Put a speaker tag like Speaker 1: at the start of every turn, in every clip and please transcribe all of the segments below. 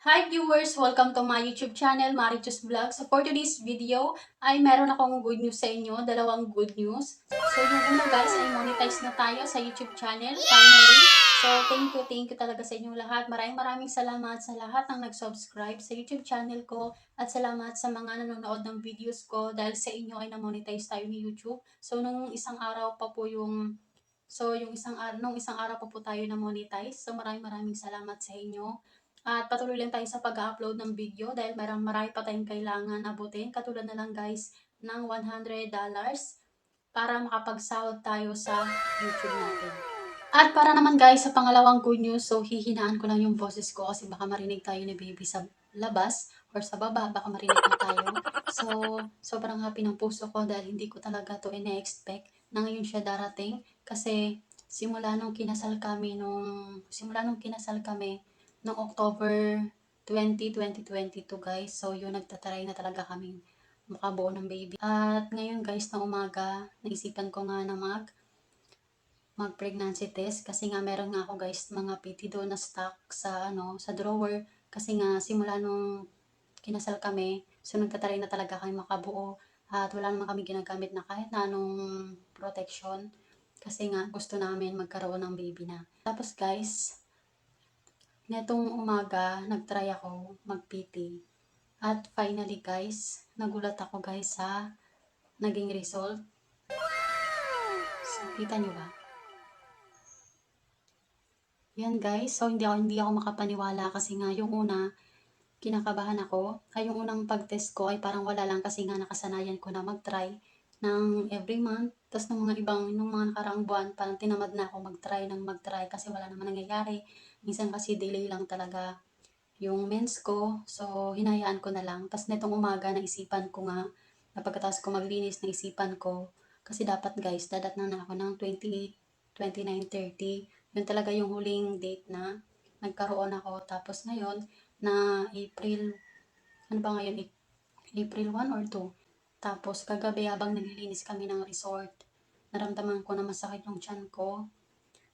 Speaker 1: Hi viewers! Welcome to my YouTube channel, Marichus Vlog. So for today's video, ay meron akong good news sa inyo, dalawang good news. So yung una guys, ay monetize na tayo sa YouTube channel, finally. So thank you talaga sa inyong lahat. Maraming salamat sa lahat ng nag-subscribe sa YouTube channel ko at salamat sa mga nanonood ng videos ko dahil sa inyo ay na-monetize tayo ni YouTube. So nung isang araw pa po yung nung isang araw pa po tayo na monetize. So maraming salamat sa inyo. At patuloy lang tayo sa pag-upload ng video dahil marami pa tayong kailangan abutin. Katulad na lang guys ng $100 para makapagsahod tayo sa YouTube natin. At para naman guys sa pangalawang good news, so hihinaan ko lang yung boses ko kasi baka marinig tayo ni baby sa labas or sa baba, baka marinig na tayo. So, sobrang happy ng puso ko dahil hindi ko talaga to ine-expect na ngayon siya darating kasi simula nung kinasal kami noong October 20, 2022 guys. So, yun, nagtatry na talaga kaming makabuo ng baby. At ngayon guys, na umaga, naisipan ko nga na mag-pregnancy test kasi nga meron nga ako guys mga PT doon na stock sa drawer kasi nga simula nung kinasal kami, so nagtatry na talaga kami makabuo at wala naman kami ginagamit na kahit na anong protection kasi nga gusto namin magkaroon ng baby na. Tapos guys, netong umaga, nagtry ako mag-PT. At finally guys, nagulat ako guys sa naging result. So, kita nyo ba? Yan guys, so hindi ako makapaniwala kasi nga yung una, kinakabahan ako. Ay yung unang pag-test ko ay parang wala lang kasi nga nakasanayan ko na mag-try ng every month. Tapos nung mga nakaraang buwan, parang tinamad na ako mag-try kasi wala naman nangyayari. Minsan kasi delay lang talaga yung mens ko. So, hinayaan ko na lang. Tapos netong umaga, naisipan ko nga, na pagkatapos ko maglinis, naisipan ko, kasi dapat guys, dadatnan na ako ng 29, 30. Yun talaga yung huling date na nagkaroon ako. Tapos ngayon, na April, ano ba ngayon, April 1 or 2. Tapos kagabi habang naglilinis kami ng resort, naramdaman ko na masakit yung tiyan ko.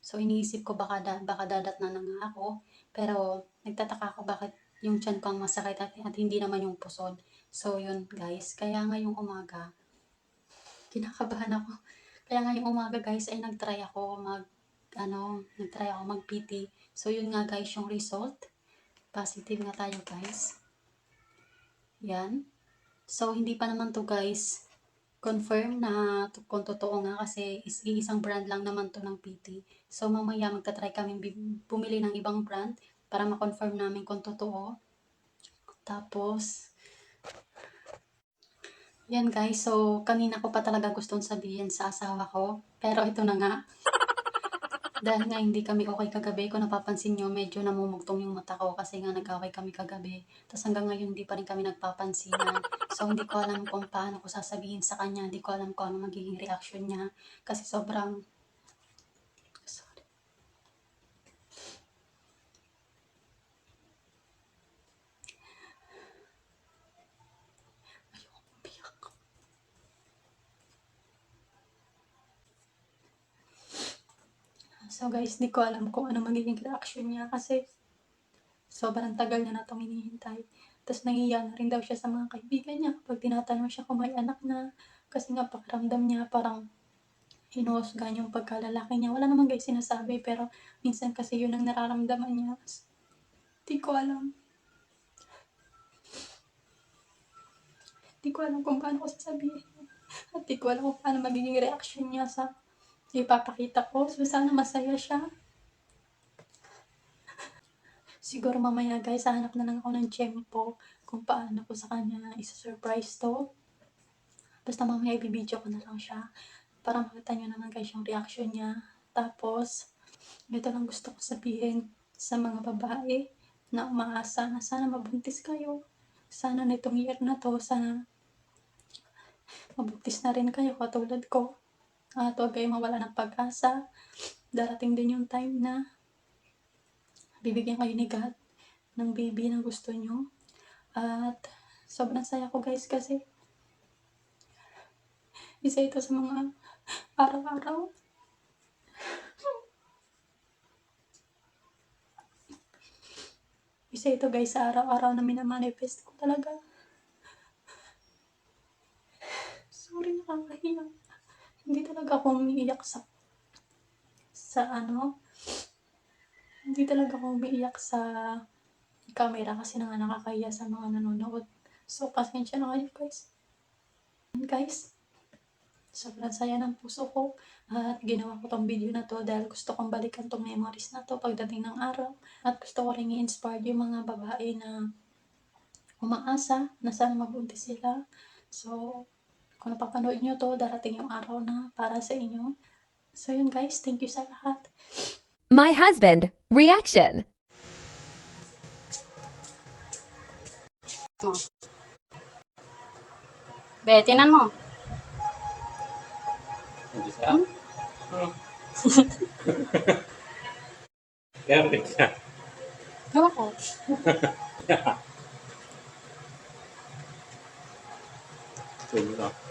Speaker 1: So iniisip ko baka dadatnan na nga ako. Pero nagtataka ako bakit yung tiyan ko ang masakit at hindi naman yung puson. So yun guys, kaya ngayong umaga, kinakabahan ako. Kaya ngayong umaga guys ay nagtry ako mag-PT. So yun nga guys yung result. Positive nga tayo guys. Yan. So hindi pa naman to guys confirm na kung totoo nga kasi isang brand lang naman to ng PT. So mamaya magta-try kami bumili ng ibang brand para ma-confirm namin kung totoo. Tapos, yan guys, so kanina ko pa talaga gustong sabihin sa asawa ko. Pero ito na nga, dahil nga hindi kami okay kagabi, kung napapansin nyo, medyo namumugtong yung mata ko kasi nga nag-away kami kagabi. Tapos hanggang ngayon, hindi pa rin kami nagpapansinan. So, hindi ko alam kung paano ko sasabihin sa kanya. Hindi ko alam kung ano magiging reaction niya. Kasi sobrang... Sorry. Ayoko umiyak. So guys, hindi ko alam kung ano magiging reaction niya kasi sobrang tagal niya na itong hinihintay. Tapos nahihiya na rin daw siya sa mga kaibigan niya kapag tinatanong siya kung may anak na. Kasi nga pakiramdam niya parang hinuhusgahan yung pagkalalaki niya. Wala naman guys sinasabi pero minsan kasi yun ang nararamdaman niya. Di ko alam. Di ko alam kung paano ko sasabihin. At di ko alam kung paano magiging reaction niya sa ipapakita ko. So sana masaya siya. Siguro mamaya guys, hahanap na lang ako ng tiyempo kung paano ko sa kanya isa-surprise to. Basta mamaya ibibideo ko na lang siya para makita nyo naman guys yung reaction niya. Tapos, ito lang gusto ko sabihin sa mga babae na umaasa na sana mabuntis kayo. Sana nitong year na to, sana mabuntis na rin kayo katulad ko. At huwag kayo mawala ng pag-asa. Darating din yung time na bibigyan kayo ni God ng baby na gusto nyo. At sobrang saya ko guys kasi isa ito sa mga araw-araw Isa ito guys sa araw-araw na minamanifest ko talaga. Sorry, nakakahiya. Hindi talaga ako umiiyak hindi talaga ako umiiyak sa camera kasi nga nakakahiya sa mga nanonood. So, pasensya na kayo guys. Guys, sobrang saya ng puso ko at ginawa ko tong video na to dahil gusto kong balikan tong memories na to pagdating ng araw at gusto ko rin i-inspire yung mga babae na umaasa na sana mabuti sila. So, kung napapanood nyo to, darating yung araw na para sa inyo. So yun guys, thank you sa lahat.
Speaker 2: My husband, reaction.
Speaker 1: Be, tinan mo.
Speaker 3: Hindi siya. Perfect siya.
Speaker 1: Gawa ko.
Speaker 3: Sige na.